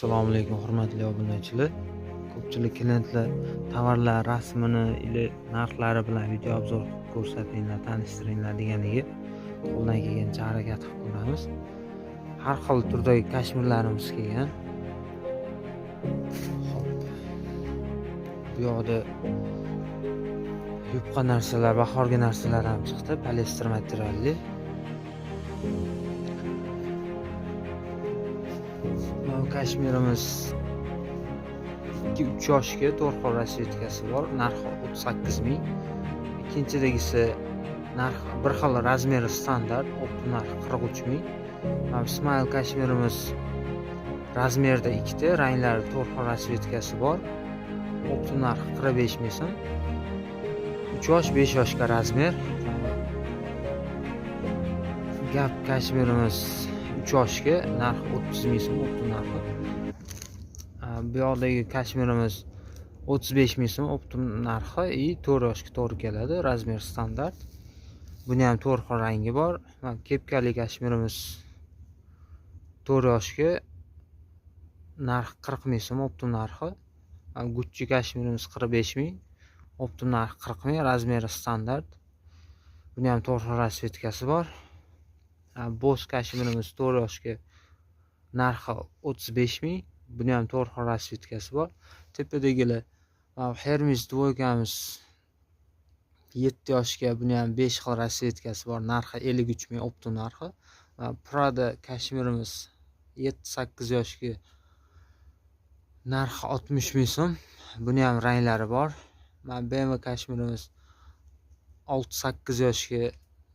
Assalomu alaykum hurmatli obunachilar. Ko'pchilik klientlar tovarlar rasmini ile narxlari bilan video obzor qilib ko'rsatinglar, tanishtiringlar deganiga qo'ldan kelgancha harakat qilib ko'ramiz. Har xil turdagi kashmirlarimiz kelgan. Hop. Bu yoqda yupqa narsalar, bahorgi narsalar ham chiqdi, poliester materialli. Bu kashmirimiz 2-3 yoshga 4 xil rasvetkasi bor. Narxi 38 ming. Ikkinchidagisi narxi bir xil razmeri standart, optim narxi 43 ming. Mana Smile kashmirimiz razmerda ikkita, ranglari 4 xil rasvetkasi bor. Optim narxi 45 ming so'm. 3 yosh, 5 yoshga razmer. Gap kashmirimiz 3 yoshga narxi 30 ming so'm, optim narxi. Bu yoqdagi kashmirimiz 35 ming so'm, optim narxi, 4 yoshga to'g'ri keladi, razmer standart. Buni ham 4 xil rangi bor. Kepkali kashmirimiz 4 yoshga narxi 40 ming so'm, optim narxi. Gucci kashmirimiz 45 ming, optim narxi 40 ming, razmeri standart. Buni ham 4 xil rasvetkasi bor. Boz kashmirimiz 4 yoshga narxi 35 ming. Buni ham 4 xil rasvetkasi bor. Tepadagilar Hermes dvoykamiz 7 yoshga, buni ham 5 xil rasvetkasi bor. Narxi 53 ming, optim narxi. Prada kashmirimiz 7-8 yoshga narxi 60 ming so'm. Buni ham ranglari bor. BMW kashmirimiz 6-8 yoshga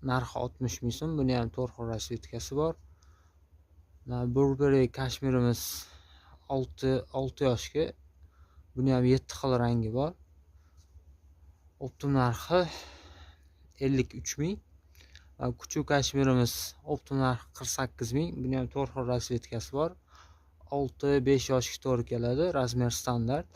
narxi 60 ming so'm. Buni ham 4 xil rasvetkasi bor. Burberry kashmirimiz 6 yoshga, buni ham 7 xil rangi bor. Optim narxi 53 ming. Kuchu kashmirimiz optim narxi 48 ming. Buni ham 4 xil rasvetkasi bor. 6-5 yoshga to'g'ri keladi, razmer standart.